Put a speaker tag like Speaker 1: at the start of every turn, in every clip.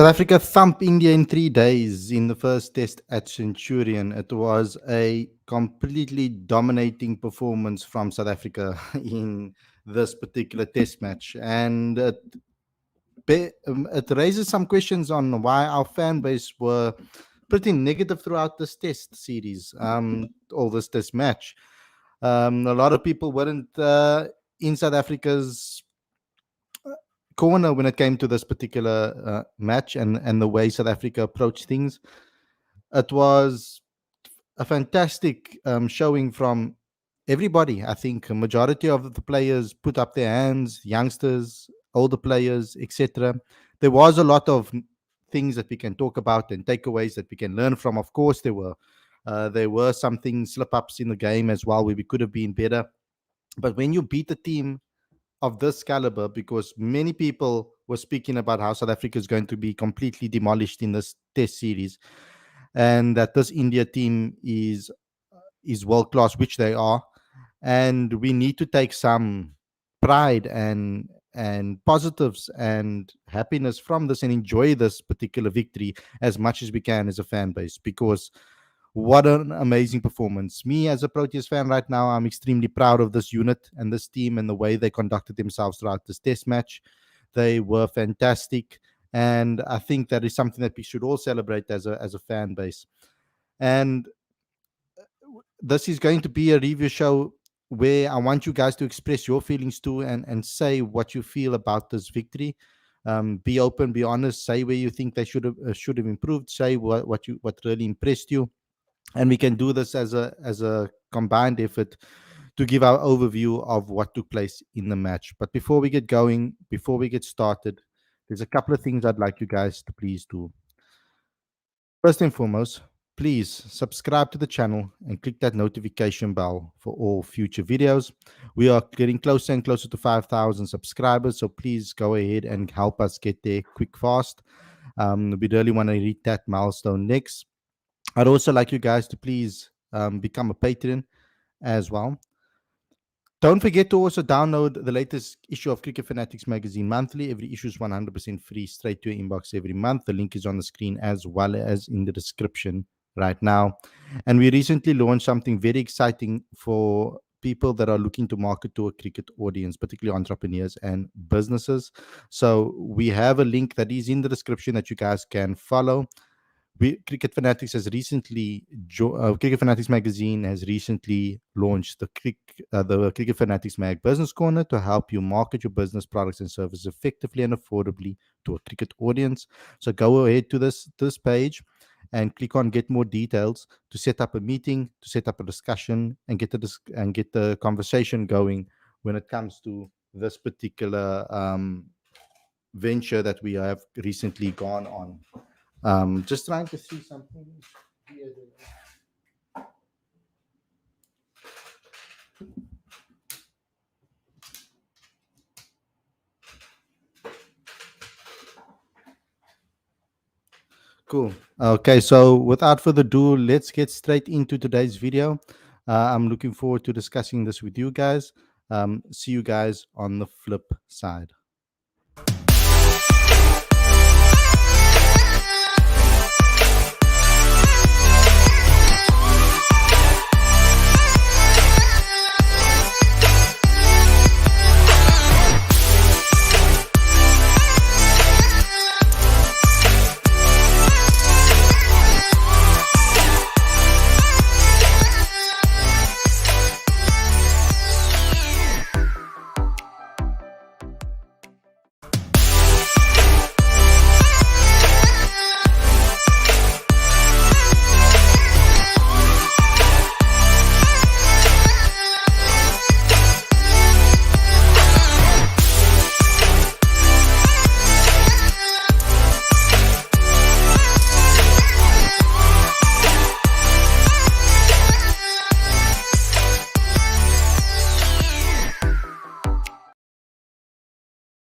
Speaker 1: South Africa thump India in 3 days in the first test at Centurion. It was a completely dominating performance from South Africa in this particular test match. And it raises some questions on why our fan base were pretty negative throughout this test series, all this test match. A lot of people weren't in South Africa's corner when it came to this particular match and the way South Africa approached things. It was a fantastic showing from everybody. I think a majority of the players put up their hands, youngsters, older players, etc. There was a lot of things that we can talk about and takeaways that we can learn from. Of course, there were some things, slip ups in the game as well, where we could have been better. But when you beat a team of this caliber, because many people were speaking about how South Africa is going to be completely demolished in this test series, and that this India team is world class, which they are, and we need to take some pride and positives and happiness from this and enjoy this particular victory as much as we can as a fan base, because what an amazing performance. Me as a Proteas fan right now, I'm extremely proud of this unit and this team and the way they conducted themselves throughout this test match. They were fantastic, and I think that is something that we should all celebrate as a fan base. And this is going to be a review show where I want you guys to express your feelings too, and say what you feel about this victory. Be open, be honest, say where you think they should have improved, say what really impressed you, and we can do this as a combined effort to give our overview of what took place in the match. But before we get going, before we get started, there's a couple of things I'd like you guys to please do. First and foremost, please subscribe to the channel and click that notification bell for all future videos. We are getting closer and closer to 5,000 subscribers, so please go ahead and help us get there quick, fast. We really want to reach that milestone next. I'd also like you guys to please become a patron as well. Don't forget to also download the latest issue of Cricket Fanatics magazine monthly. Every issue is 100% free, straight to your inbox every month. The link is on the screen as well as in the description right now. And we recently launched something very exciting for people that are looking to market to a cricket audience, particularly entrepreneurs and businesses. So we have a link that is in the description that you guys can follow. Cricket Fanatics magazine has recently launched the Cricket Fanatics Mag Business Corner to help you market your business products and services effectively and affordably to a cricket audience. So go ahead to this page and click on Get More Details to set up a meeting, to set up a discussion, and get the conversation going when it comes to this particular venture that we have recently gone on. Just trying to see something here. Cool. Okay, so without further ado, let's get straight into today's video. I'm looking forward to discussing this with you guys. See you guys on the flip side.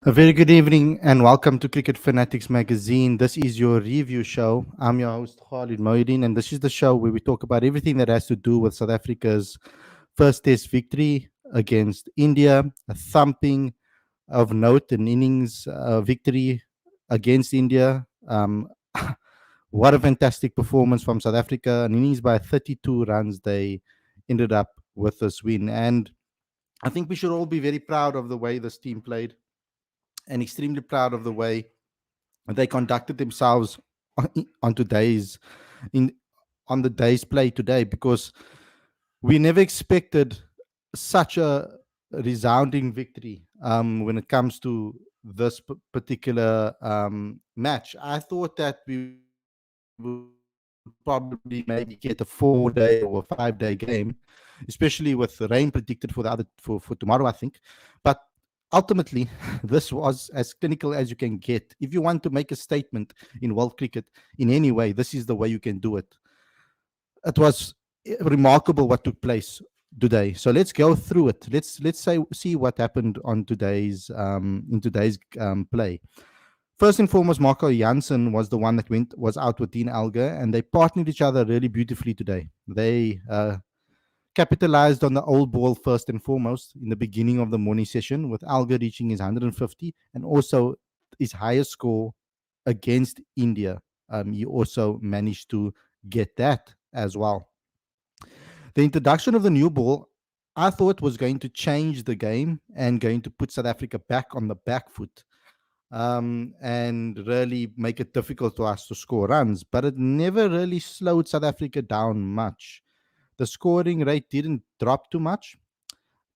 Speaker 1: A very good evening and welcome to Cricket Fanatics magazine. This is your review show. I'm your host Khalid, and this is the show where we talk about everything that has to do with South Africa's first test victory against India, a thumping of note, an innings victory against India, What a fantastic performance from South Africa. An innings by 32 runs. They ended up with this win. And I think we should all be very proud of the way this team played and extremely proud of the way they conducted themselves on today's in on the day's play today, because we never expected such a resounding victory when it comes to this particular match. I thought that we would probably maybe get a 4 day or a 5 day game, especially with the rain predicted for the other for tomorrow, I think. But ultimately, this was as clinical as you can get. If you want to make a statement in world cricket in any way, this is the way you can do it. It was remarkable what took place today. So let's go through it. Let's see what happened on today's in today's play. First and foremost, Marco Janssen was the one that was out with Dean Alger, and they partnered each other really beautifully today. They capitalized on the old ball first and foremost in the beginning of the morning session, with Alger reaching his 150 and also his highest score against India. He also managed to get that as well. The introduction of the new ball, I thought, was going to change the game and going to put South Africa back on the back foot, and really make it difficult for us to score runs. But it never really slowed South Africa down much. The scoring rate didn't drop too much,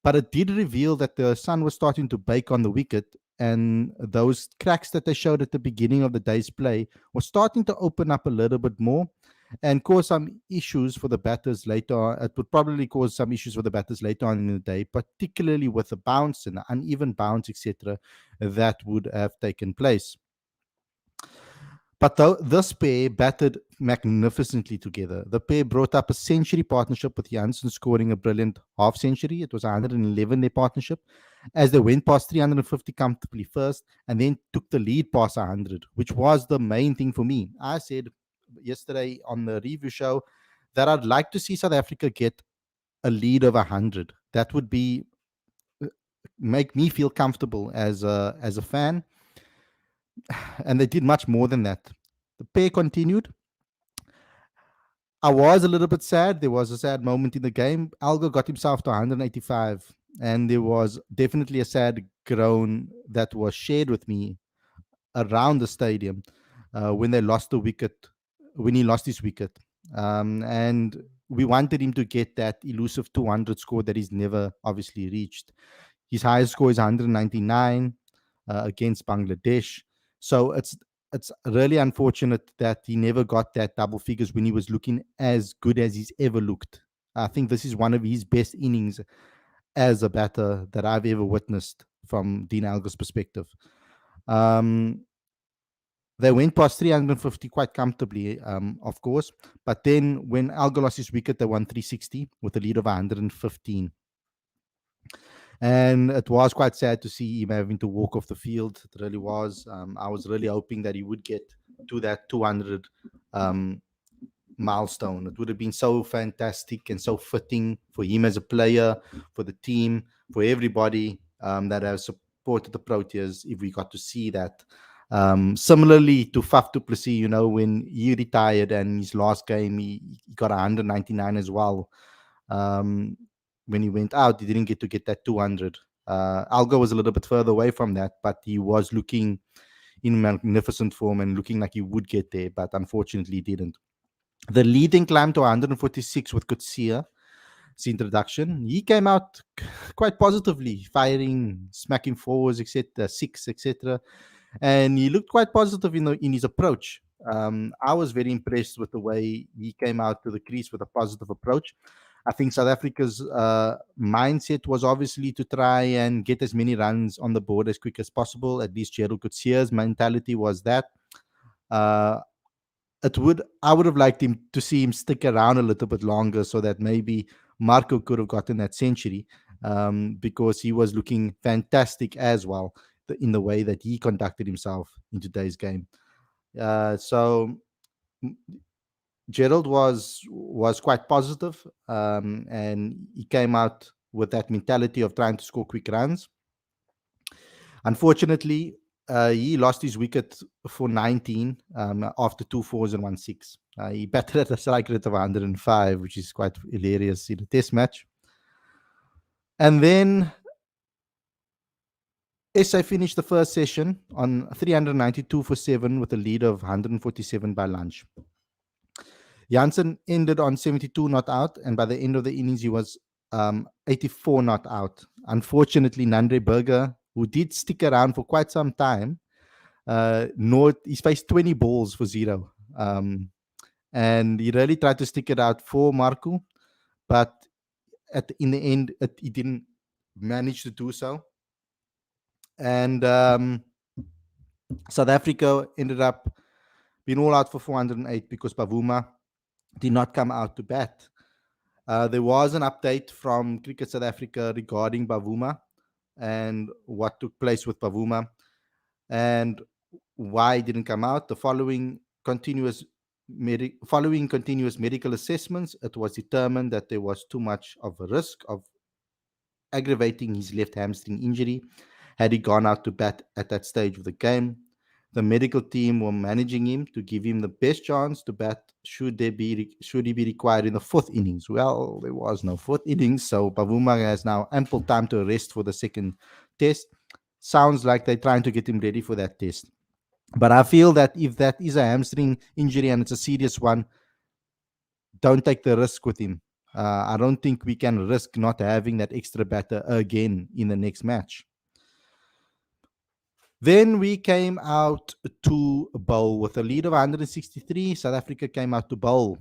Speaker 1: but it did reveal that the sun was starting to bake on the wicket, and those cracks that they showed at the beginning of the day's play were starting to open up a little bit more and cause some issues for the batters later on. It would probably cause some issues for the batters later on in the day, particularly with the bounce and the uneven bounce, etc., that would have taken place. But though this pair batted magnificently together, the pair brought up a century partnership, with Janssen scoring a brilliant half century. It was 111 their partnership, as they went past 350 comfortably first and then took the lead past 100, which was the main thing for me. I said yesterday on the review show that I'd like to see South Africa get a lead of 100. That would be make me feel comfortable as a fan, and they did much more than that. The pair continued. I was a little bit sad. There was a sad moment in the game. Algo got himself to 185, and there was definitely a sad groan that was shared with me around the stadium when they lost the wicket, when he lost his wicket. And we wanted him to get that elusive 200 score that he's never obviously reached. His highest score is 199 against Bangladesh. So it's really unfortunate that he never got that double figures when he was looking as good as he's ever looked. I think this is one of his best innings as a batter that I've ever witnessed from Dean Alger's perspective. They went past 350 quite comfortably, of course. But then when Alger lost his wicket, they won 360 with a lead of 115. And it was quite sad to see him having to walk off the field. It really was. I was really hoping that he would get to that 200 milestone. It would have been so fantastic and so fitting for him as a player, for the team, for everybody that has supported the Proteas if we got to see that. Similarly to Faf du Plessis, when he retired and his last game, he got 199 as well. When he went out, he didn't get to get that 200. Algo was a little bit further away from that, but he was looking in magnificent form and looking like he would get there, but unfortunately he didn't. The leading climbed to 146 with Kutsia. His introduction, he came out quite positively, firing, smacking fours, etc., six, etc., and he looked quite positive in his approach. I was very impressed with the way he came out to the crease with a positive approach. I think South Africa's mindset was obviously to try and get as many runs on the board as quick as possible. At least Gerald Kutsia's mentality was that. I would have liked him to see him stick around a little bit longer so that maybe Marco could have gotten that century, because he was looking fantastic as well in the way that he conducted himself in today's game. So Gerald was quite positive, and he came out with that mentality of trying to score quick runs. Unfortunately, He lost his wicket for 19 after two fours and 1 6. He batted at a strike rate of 105, which is quite hilarious in a test match. And then SA finished the first session on 392 for 7 with a lead of 147 by lunch. Janssen ended on 72 not out, and by the end of the innings, he was 84 not out. Unfortunately, Nandre Berger, who did stick around for quite some time, he's faced 20 balls for zero. And he really tried to stick it out for Marco, but in the end, he didn't manage to do so. And South Africa ended up being all out for 408 because Bavuma did not come out to bat. There was an update from Cricket South Africa regarding Bavuma and what took place with Bavuma and why it didn't come out. The following continuous medical assessments, it was determined that there was too much of a risk of aggravating his left hamstring injury had he gone out to bat at that stage of the game. The medical team were managing him to give him the best chance to bat should he be required in the fourth innings. Well, there was no fourth innings, so Bavuma has now ample time to rest for the second test. Sounds like they're trying to get him ready for that test. But I feel that if that is a hamstring injury and it's a serious one, don't take the risk with him. I don't think we can risk not having that extra batter again in the next match. Then we came out to bowl with a lead of 163. South Africa came out to bowl.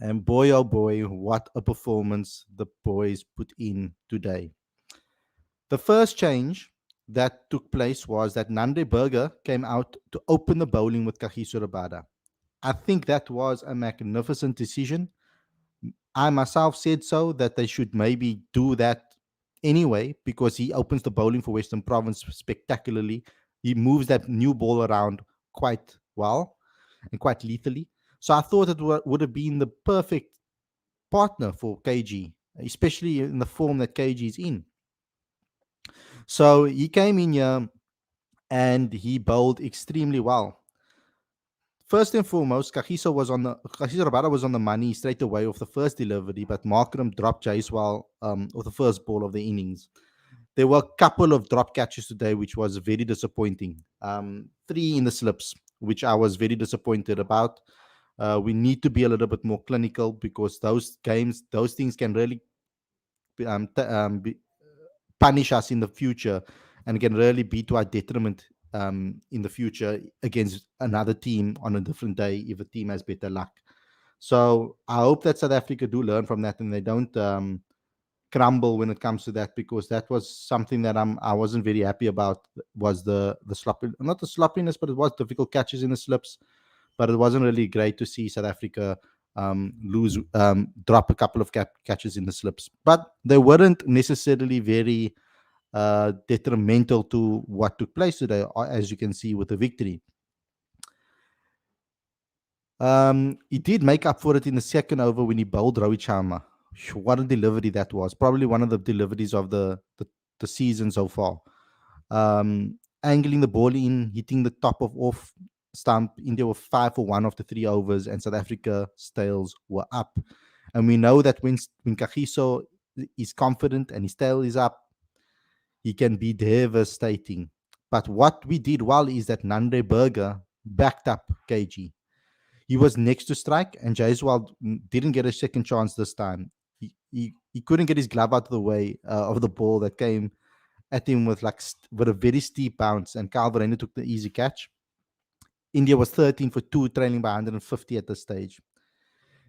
Speaker 1: And boy, oh boy, what a performance the boys put in today. The first change that took place was that Nande Berger came out to open the bowling with Kagiso Rabada. I think that was a magnificent decision. I myself said so, that they should maybe do that anyway, because he opens the bowling for Western Province spectacularly. He moves that new ball around quite well and quite lethally. So I thought it would have been the perfect partner for KG, especially in the form that KG is in. So he came in here and he bowled extremely well. First and foremost, Kagiso Rabada was on the money straight away off the first delivery, but Markram dropped Jaiswal off the first ball of the innings. There were a couple of drop catches today, which was very disappointing. 3 in the slips, which I was very disappointed about. We need to be a little bit more clinical because those things can really punish us in the future and can really be to our detriment in the future against another team on a different day if a team has better luck. So I hope that South Africa do learn from that and they don't crumble when it comes to that, because that was something that I wasn't very happy about. Was the not the sloppiness, but it was difficult catches in the slips. But it wasn't really great to see South Africa drop a couple of catches in the slips. But they weren't necessarily very detrimental to what took place today, as you can see with the victory. He did make up for it in the second over when he bowled Rohit Sharma. What a delivery that was. Probably one of the deliveries of the season so far. Angling the ball in, hitting the top of off stump. India were 5 for 1 after 3 overs, and South Africa's tails were up. And we know that when Kagiso is confident and his tail is up, he can be devastating. But what we did well is that Nande Berger backed up KG. He was next to strike, and Jaiswal didn't get a second chance this time. He couldn't get his glove out of the way of the ball that came at him with a very steep bounce, and Kyle Verreynne took the easy catch. India was 13 for 2, trailing by 150 at this stage.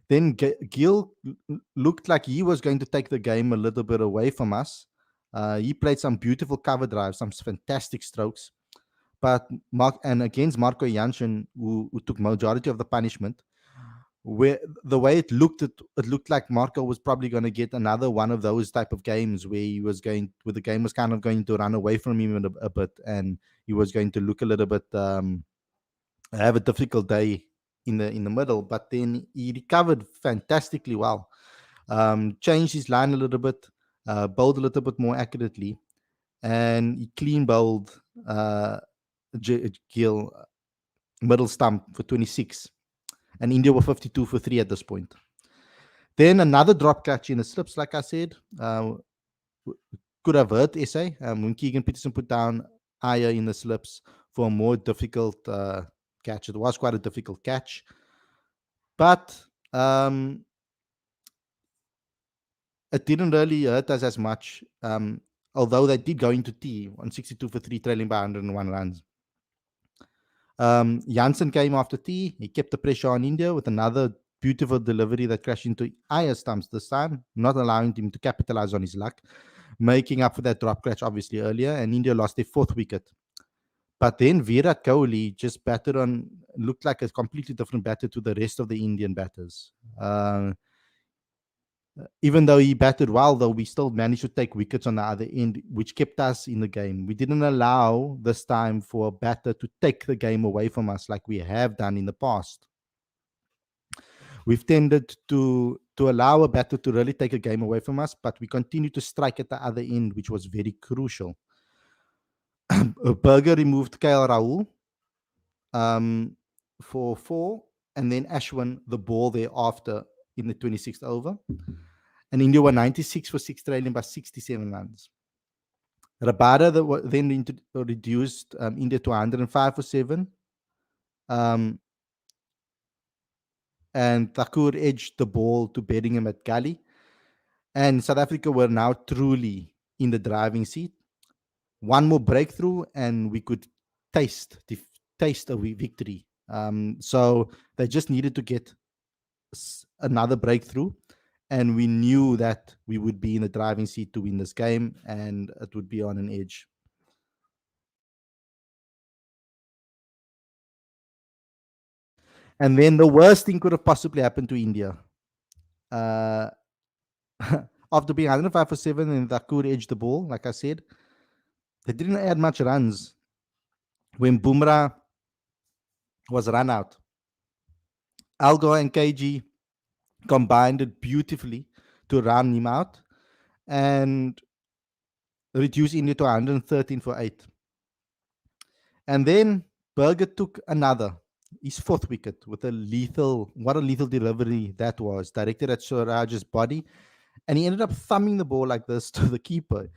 Speaker 1: Then Gill looked like he was going to take the game a little bit away from us. He played some beautiful cover drives, some fantastic strokes. But against Marco Jansen, who took majority of the punishment, where the way it looked like Marco was probably going to get another one of those type of games where the game was kind of going to run away from him a bit, and he was going to look a little bit have a difficult day in the middle. But then he recovered fantastically well, changed his line a little bit, bowled a little bit more accurately, and he clean bowled Gill middle stump for 26, and India were 52 for 3 at this point. Then another drop catch in the slips, like I said, could have hurt SA. When Keegan Peterson put down Aya in the slips for a more difficult catch. It was quite a difficult catch, but it didn't really hurt us as much. Although they did go into T on 62 for 3, trailing by 101 runs. Janssen came after T. He kept the pressure on India with another beautiful delivery that crashed into Aya's stumps this time, not allowing him to capitalize on his luck, making up for that drop catch obviously earlier, and India lost their 4th wicket. But then Virat Kohli just batted on, looked like a completely different batter to the rest of the Indian batters. Even though he batted well, though, we still managed to take wickets on the other end, which kept us in the game. We didn't allow this time for a batter to take the game away from us like we have done in the past. We've tended to allow a batter to really take a game away from us, but we continue to strike at the other end, which was very crucial. Berger removed KL Rahul for 4, and then Ashwin the ball thereafter in the 26th over. And India were 96 for 6, trailing by 67 runs. Rabada then reduced India to 105 for 7. And Thakur edged the ball to Bedingham at Gully. And South Africa were now truly in the driving seat. One more breakthrough, and we could taste a victory. So they just needed to get another breakthrough, and we knew that we would be in the driving seat to win this game, and it would be on an edge. And then the worst thing could have possibly happened to India. After being 105 for 7 and Thakur edged the ball, like I said, they didn't add much runs when Bumrah was run out. Algo and KG combined it beautifully to run him out and reduce India to 113 for 8. And then Berger took his 4th wicket with a lethal delivery that was, directed at Suraj's body. And he ended up thumbing the ball like this to the keeper.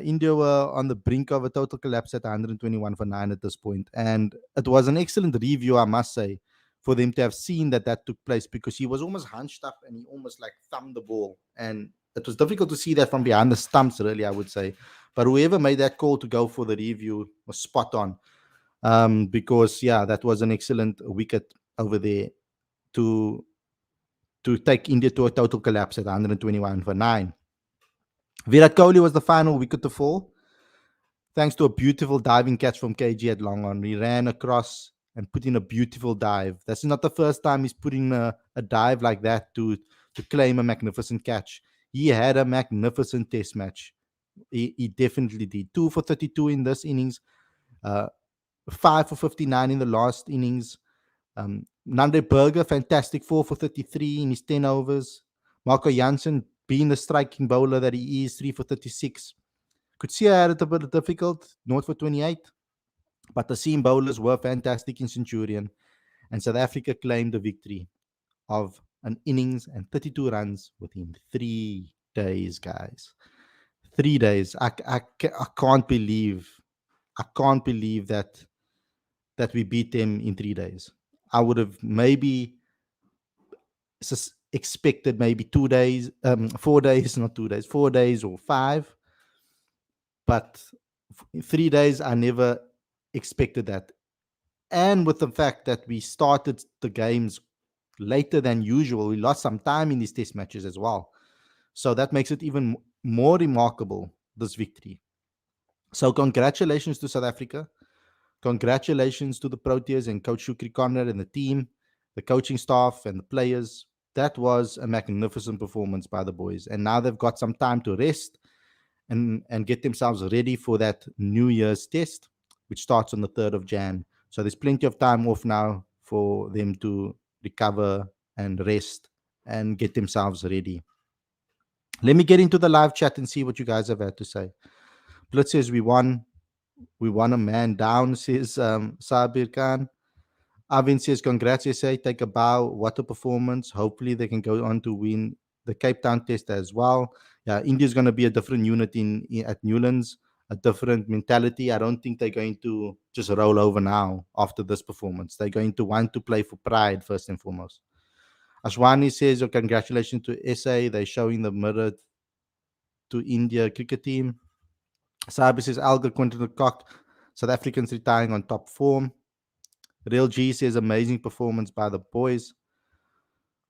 Speaker 1: India were on the brink of a total collapse at 121 for 9 at this point. And it was an excellent review, I must say, for them to have seen that took place, because he was almost hunched up and he almost like thumbed the ball. And it was difficult to see that from behind the stumps, really, I would say. But whoever made that call to go for the review was spot on. Because, yeah, that was an excellent wicket over there to take India to a total collapse at 121 for 9. Virat Kohli was the final wicket to fall, thanks to a beautiful diving catch from KG at long on. He ran across and put in a beautiful dive. That's not the first time he's put in a dive like that to claim a magnificent catch. He had a magnificent test match. He definitely did. 2 for 32 in this innings, 5 for 59 in the last innings. Nande Berger, fantastic 4 for 33 in his 10 overs. Marco Jansen, being the striking bowler that he is, 3 for 36. Kutsia had it a bit difficult, 0 for 28. But the seam bowlers were fantastic in Centurion. And South Africa claimed the victory of an innings and 32 runs within 3 days, guys. 3 days. I can't believe that we beat them in 3 days. I would have maybe expected maybe 2 days, 4 days, not 2 days, 4 days or 5. But 3 days, I never expected that. And with the fact that we started the games later than usual, we lost some time in these test matches as well. So that makes it even more remarkable, this victory. So congratulations to South Africa. Congratulations to the Proteas and Coach Shukri Conrad and the team, the coaching staff and the players. That was a magnificent performance by the boys. And now they've got some time to rest and get themselves ready for that New Year's test, which starts on the 3rd of Jan. So there's plenty of time off now for them to recover and rest and get themselves ready. Let me get into the live chat and see what you guys have had to say. Blitz says we won. We want a man down, says Sabir Khan. Avin says, congrats, SA. Take a bow. What a performance. Hopefully, they can go on to win the Cape Town test as well. Yeah, India's going to be a different unit in at Newlands, a different mentality. I don't think they're going to just roll over now after this performance. They're going to want to play for pride first and foremost. Ashwani says, oh, congratulations to SA. They're showing the mirror to India cricket team. Sabi says, Alga Quinton Cock, South Africans retiring on top form. Real G says, amazing performance by the boys.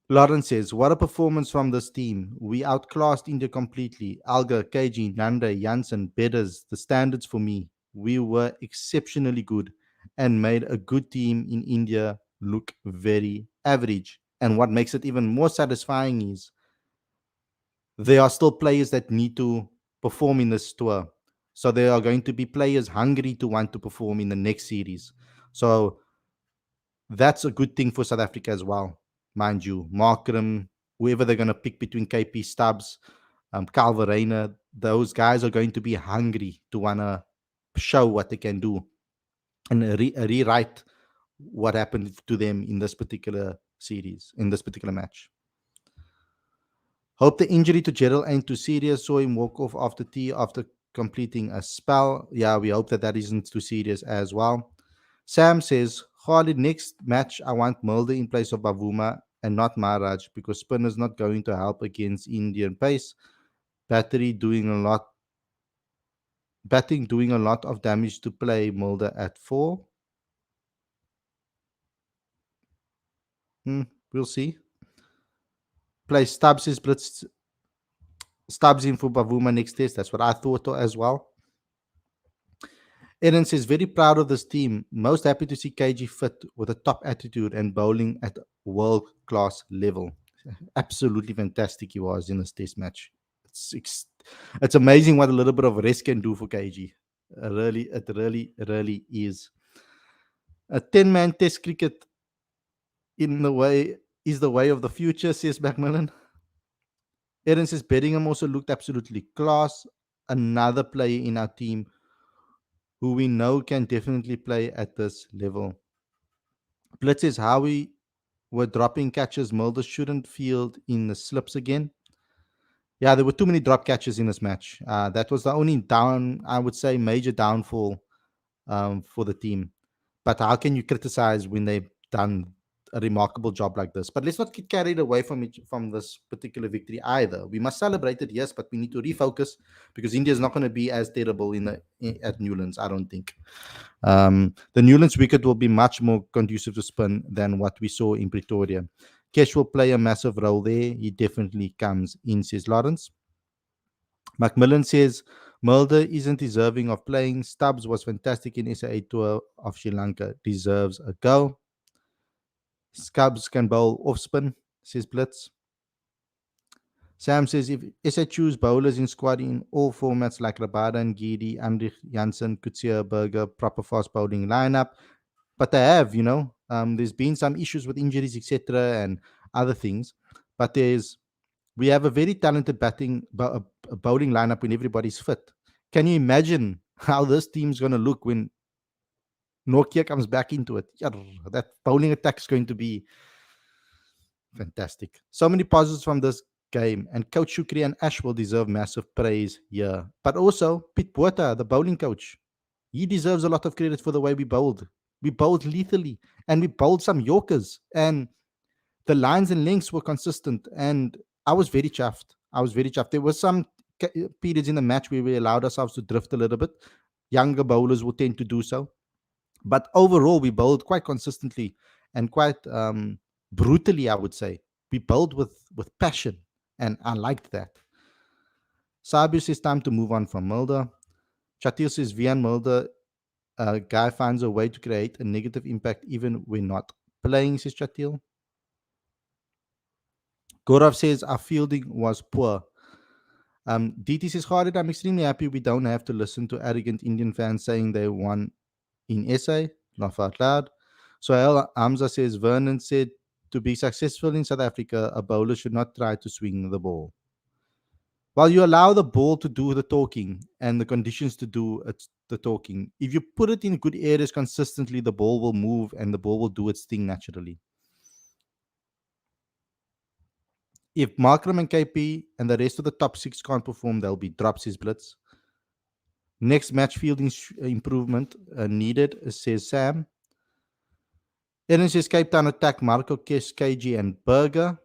Speaker 1: Lawrence says, what a performance from this team. We outclassed India completely. Alga, KG, Nanda, Janssen, Bedders, the standards for me. We were exceptionally good and made a good team in India look very average. And what makes it even more satisfying is there are still players that need to perform in this tour. So there are going to be players hungry to want to perform in the next series. So that's a good thing for South Africa as well, mind you. Markram, whoever they're going to pick between KP Stubbs, Calver Rayner, those guys are going to be hungry to want to show what they can do and rewrite what happened to them in this particular series, in this particular match. Hope the injury to Gerald ain't too serious. Saw him walk off after tea after completing a spell. Yeah, we hope that that isn't too serious as well. Sam says, Khalid, next match, I want Mulder in place of Bavuma and not Maharaj because spinner's not going to help against Indian pace. Battery doing a lot, batting doing a lot of damage to play Mulder at 4. Hmm, we'll see. Play Stubbs in for Bavuma next test. That's what I thought as well. Aaron says, very proud of this team. Most happy to see KG fit with a top attitude and bowling at world class level. Absolutely fantastic he was in this test match. It's amazing what a little bit of rest can do for KG. It really is. A 10-man test cricket in the way is the way of the future, says Macmillan. Aaron says, Bedingham also looked absolutely class. Another player in our team who we know can definitely play at this level. Blitz says, how we were dropping catches. Mulder shouldn't field in the slips again. Yeah, there were too many drop catches in this match. That was the only I would say, major downfall for the team. But how can you criticize when they've done a remarkable job like this? But let's not get carried away from this particular victory either. We must celebrate it, yes, but we need to refocus because India is not going to be as terrible at Newlands, I don't think. The Newlands wicket will be much more conducive to spin than what we saw in Pretoria. Kesh will play a massive role there. He definitely comes in, says Lawrence. Macmillan says Mulder isn't deserving of playing. Stubbs was fantastic in SA Tour of Sri Lanka. Deserves a go. Stubbs can bowl off spin, says Blitz. Sam says if SA choose bowlers in squad in all formats like Rabada and Gidi, Andrich Janssen, Kutsia, Berger, proper fast bowling lineup, but they have, there's been some issues with injuries, etc., and other things. But we have a very talented bowling lineup when everybody's fit. Can you imagine how this team's going to look when Nokia comes back into it? That bowling attack is going to be fantastic. So many positives from this game, and Coach Shukri and Ash will deserve massive praise here. But also, Pete Botha, the bowling coach, he deserves a lot of credit for the way we bowled. We bowled lethally, and we bowled some Yorkers, and the lines and lengths were consistent, and I was very chuffed. There were some periods in the match where we allowed ourselves to drift a little bit. Younger bowlers will tend to do so. But overall, we bowled quite consistently and quite brutally, I would say. We bowled with passion, and I liked that. Sabir says time to move on from Mulder. Chatil says Vian Mulder, guy finds a way to create a negative impact even when not playing, says Chatil. Gaurav says our fielding was poor. DT says, Khalid, I'm extremely happy we don't have to listen to arrogant Indian fans saying they won in SA. Laugh out loud. Sohail Hamza says, Vernon said, to be successful in South Africa, a bowler should not try to swing the ball. While you allow the ball to do the talking and the conditions to do the talking, if you put it in good areas consistently, the ball will move and the ball will do its thing naturally. If Markram and KP and the rest of the top six can't perform, they'll be drops his blitz. Next match fielding improvement needed, says Sam. Aaron says Cape Town attack Marco, Kes, KG, and Berger.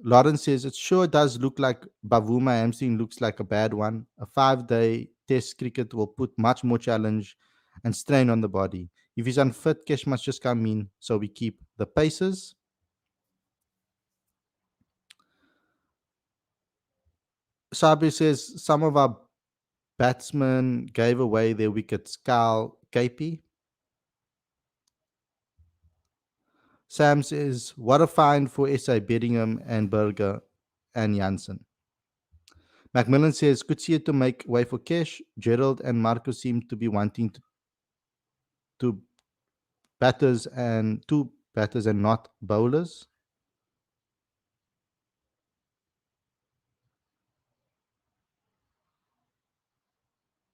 Speaker 1: Lawrence says it sure does look like Bavuma hamstring looks like a bad one. A 5-day test cricket will put much more challenge and strain on the body. If he's unfit, Kesh must just come in so we keep the paces. Sabi says some of our batsmen gave away their wickets. Cal, KP. Sam says, what a find for SA Bedingham and Berger and Janssen. Macmillan says, could see it to make way for Kesh. Gerald and Marco seem to be wanting to two batters and not bowlers.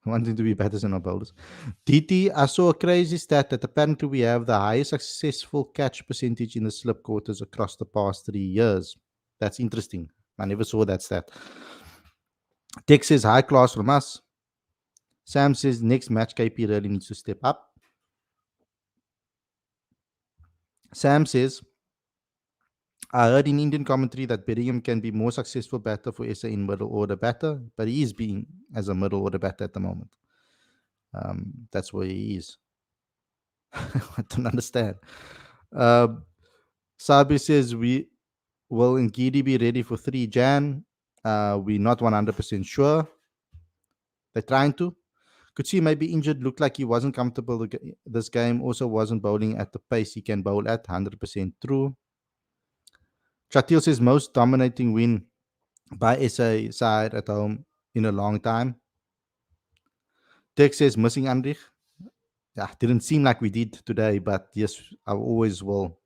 Speaker 1: Wanting to be batters and not bowlers. DT, I saw a crazy stat that apparently we have the highest successful catch percentage in the slip quarters across the past 3 years. That's interesting. I never saw that stat. Tex says high class from us. Sam says next match KP really needs to step up. Sam says, I heard in Indian commentary that Bedingham can be more successful batter for SA in middle order batter, but he is being as a middle order batter at the moment. That's where he is. I don't understand. Sabi says we will Ngidi be ready for 3 Jan. We're not 100% sure. They're trying to. Could see maybe injured, looked like he wasn't comfortable this game. Also wasn't bowling at the pace he can bowl at. 100% true. Chatil says most dominating win by SA side at home in a long time. Tex says missing Andrich. Yeah, didn't seem like we did today, but yes, I always will.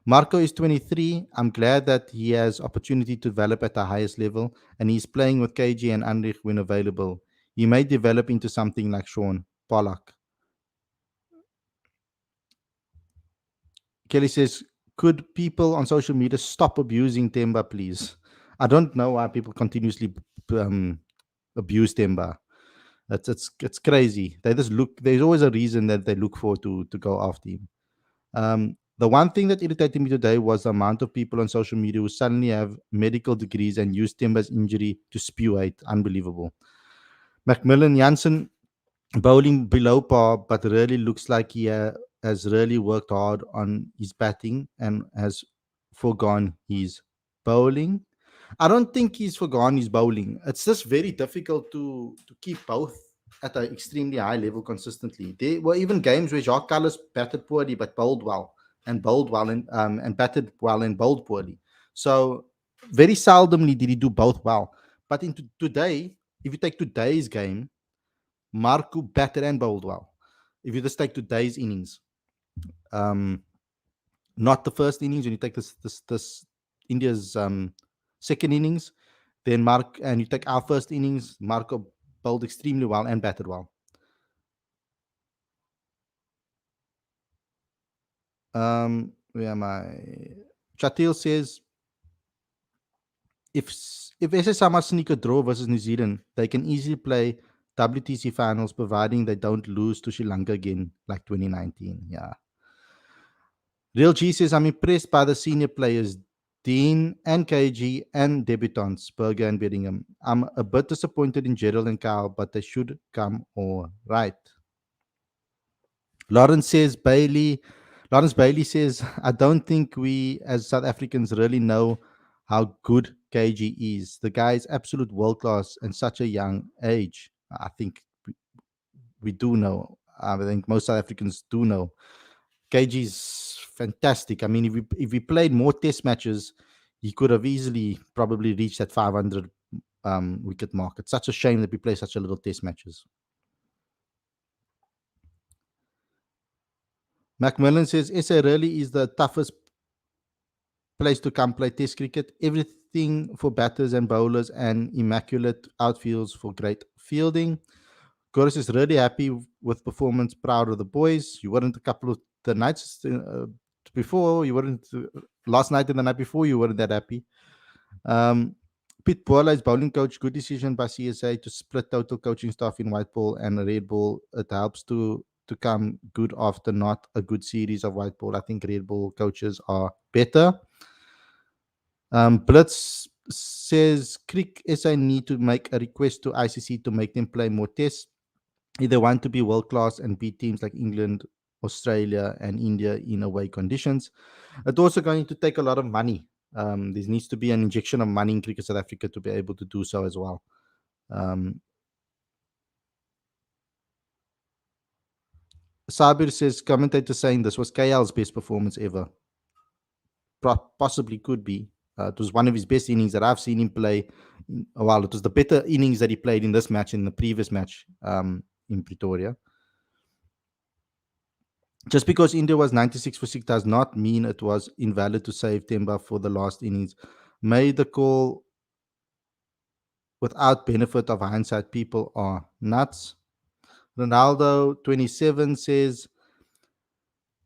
Speaker 1: Marco is 23. I'm glad that he has opportunity to develop at the highest level, and he's playing with KG and Andrich when available. He may develop into something like Sean Pollock. Kelly says, could people on social media stop abusing Temba, please? I don't know why people continuously abuse Temba. It's crazy. They just look. There's always a reason that they look for to go after him. The one thing that irritated me today was the amount of people on social media who suddenly have medical degrees and use Temba's injury to spew hate. Unbelievable. Macmillan Janssen bowling below par, but really looks like he has really worked hard on his batting and has forgone his bowling. I don't think he's forgone his bowling. It's just very difficult to keep both at an extremely high level consistently. There were even games where Jacques Callis batted poorly but bowled well and batted well and bowled poorly. So very seldomly did he do both well. But today, if you take today's game, Marco batted and bowled well. If you just take today's innings, um, not the first innings, when you take this India's second innings, then Mark and you take our first innings, Marco bowled extremely well and batted well. Where am I? Chatil says if SSR sneak a draw versus New Zealand, they can easily play WTC finals, providing they don't lose to Sri Lanka again like 2019. Yeah. Real G says, I'm impressed by the senior players, Dean and KG and debutants, Berger and Bedingham. I'm a bit disappointed in Gerald and Kyle, but they should come all right. Lawrence Bailey says, I don't think we as South Africans really know how good KG is. The guy is absolute world class and such a young age. I think we do know. I think most South Africans do know. KG's fantastic. I mean, if we played more test matches, he could have easily probably reached that 500 wicket mark. It's such a shame that we play such a little test matches. Macmillan says SA really is the toughest place to come play test cricket. everything for batters and bowlers and immaculate outfields for great fielding. Goris is really happy with performance, proud of the boys. You weren't a couple of the nights before, you weren't last night and the night before, you weren't that happy. Um, Pete Bola is bowling coach. Good decision by CSA to split total coaching staff in white ball and red ball. It helps to come good after not a good series of white ball. I think red ball coaches are better. Blitz says Crick SA need to make a request to ICC to make them play more tests. If they want to be world class and beat teams like England, Australia, and India in away conditions. It's also going to take a lot of money. There needs to be an injection of money in Cricket South Africa to be able to do so as well. Um, Sabir says, commentator saying this was KL's best performance ever. Possibly could be. It was one of his best innings that I've seen him play. Well, it was the better innings that he played in this match, in the previous match in Pretoria. Just because India was 96 for 6 does not mean it was invalid to save Temba for the last innings. Made the call without benefit of hindsight. People are nuts. Ronaldo 27 says,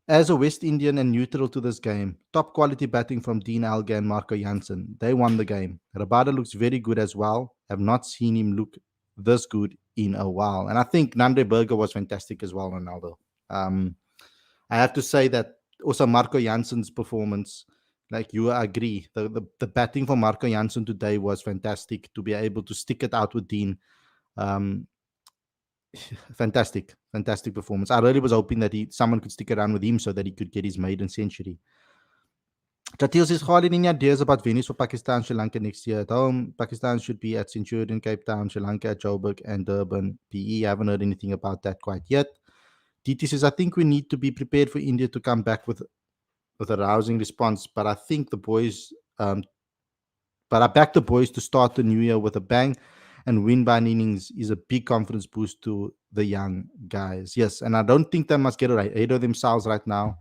Speaker 1: as a West Indian and neutral to this game, top quality batting from Dean Alga and Marco Janssen. They won the game. Rabada looks very good as well. Have not seen him look this good in a while. And I think Nandre Berger was fantastic as well, Ronaldo. I have to say that also Marco Janssen's performance, like you agree, the batting for Marco Janssen today was fantastic. To be able to stick it out with Dean, um, fantastic performance. I really was hoping that someone could stick around with him so that he could get his maiden century. Chatil says, Khalid, any ideas about venues for Pakistan, Sri Lanka next year? At home, Pakistan should be at Centurion, Cape Town, Sri Lanka at Joburg and Durban, PE. I haven't heard anything about that quite yet. DT says, I think we need to be prepared for India to come back with a rousing response, but I think the boys, but I back the boys to start the new year with a bang and win by an innings is a big confidence boost to the young guys. Yes, and I don't think they must get ahead of themselves right now.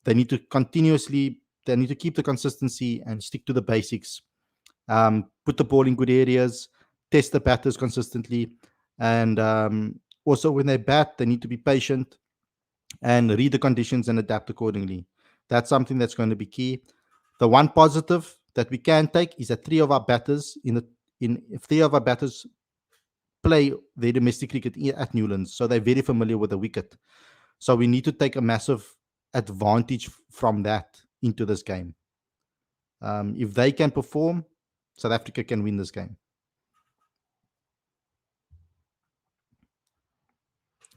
Speaker 1: They need to they need to keep the consistency and stick to the basics. Put the ball in good areas, test the batters consistently, and also when they bat, they need to be patient and read the conditions and adapt accordingly. That's something that's going to be key. The one positive that we can take is that three of our batters play their domestic cricket at Newlands, so they're very familiar with the wicket. So we need to take a massive advantage from that into this game. If they can perform, South Africa can win this game.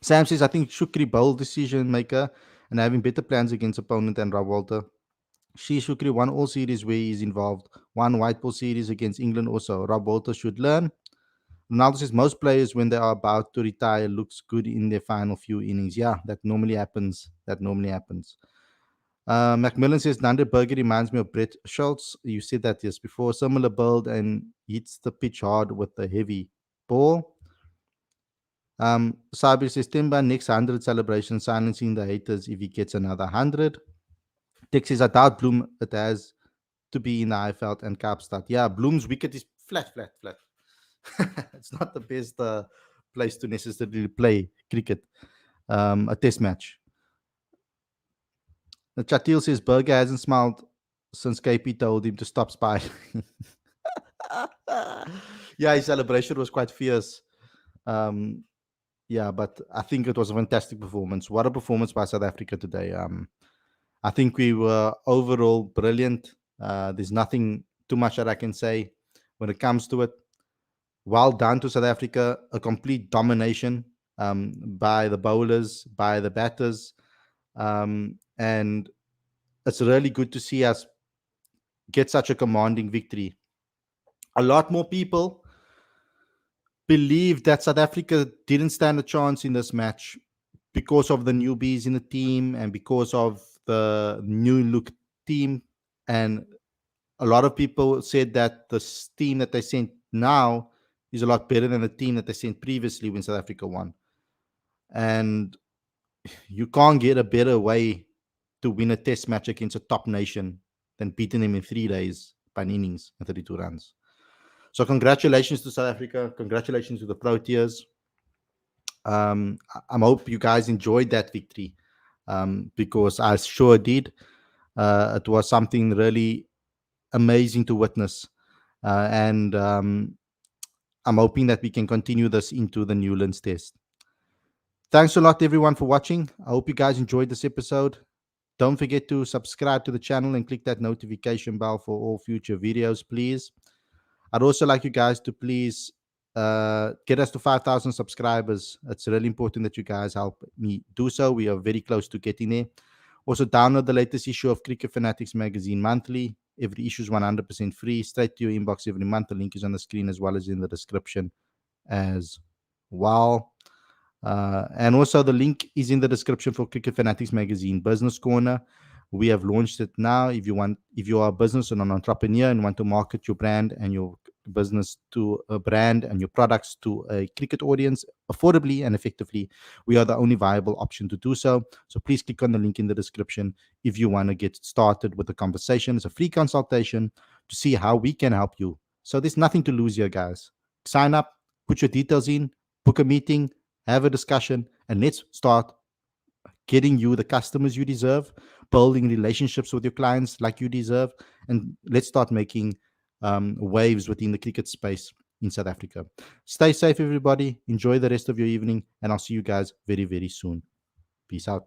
Speaker 1: Sam says, I think Shukri bold decision maker and having better plans against opponent than Rob Walter. Shukri won all series where he's involved. One white ball series against England also. Rob Walter should learn. Ronaldo says most players, when they are about to retire, looks good in their final few innings. Yeah, that normally happens. Macmillan says Nander Berger reminds me of Brett Schultz. You said that yes before. Similar build and hits the pitch hard with the heavy ball. Sabir says Timba next 100 celebration, silencing the haters if he gets another 100. Dick says I doubt Bloom it has to be in the Highveld and Kaapstad. Yeah, Bloom's wicket is flat. It's not the best place to necessarily play cricket, a test match. Chatil says Berger hasn't smiled since KP told him to stop spying. Yeah, his celebration was quite fierce. Yeah, but I think it was a fantastic performance. What a performance by South Africa today. I think we were overall brilliant. There's nothing too much that I can say when it comes to it. Well done to South Africa. A complete domination by the bowlers, by the batters. And it's really good to see us get such a commanding victory. A lot more people believe that South Africa didn't stand a chance in this match because of the newbies in the team and because of the new look team. And a lot of people said that the team that they sent now is a lot better than the team that they sent previously when South Africa won. And you can't get a better way to win a test match against a top nation than beating them in 3 days. by an innings and 32 runs. So congratulations to South Africa. Congratulations to the Proteas. I hope you guys enjoyed that victory, because I sure did. It was something really amazing to witness. And I'm hoping that we can continue this into the Newlands test. Thanks a lot, everyone, for watching. I hope you guys enjoyed this episode. Don't forget to subscribe to the channel and click that notification bell for all future videos, please. I'd also like you guys to please get us to 5,000 subscribers. It's really important that you guys help me do so. We are very close to getting there. Also, download the latest issue of Cricket Fanatics magazine monthly. Every issue is 100% free, straight to your inbox every month. The link is on the screen as well as in the description as well. And also, the link is in the description for Cricket Fanatics magazine Business Corner. We have launched it now. If you are a business and an entrepreneur and want to market your brand and your business to a brand and your products to a cricket audience affordably and effectively, we are the only viable option to do so. So please click on the link in the description if you want to get started with the conversation. It's a free consultation to see how we can help you. So there's nothing to lose here, guys. Sign up, put your details in, book a meeting, have a discussion, and let's start getting you the customers you deserve, building relationships with your clients like you deserve, and let's start making waves within the cricket space in South Africa. Stay safe, everybody. Enjoy the rest of your evening, and I'll see you guys very, very soon. Peace out.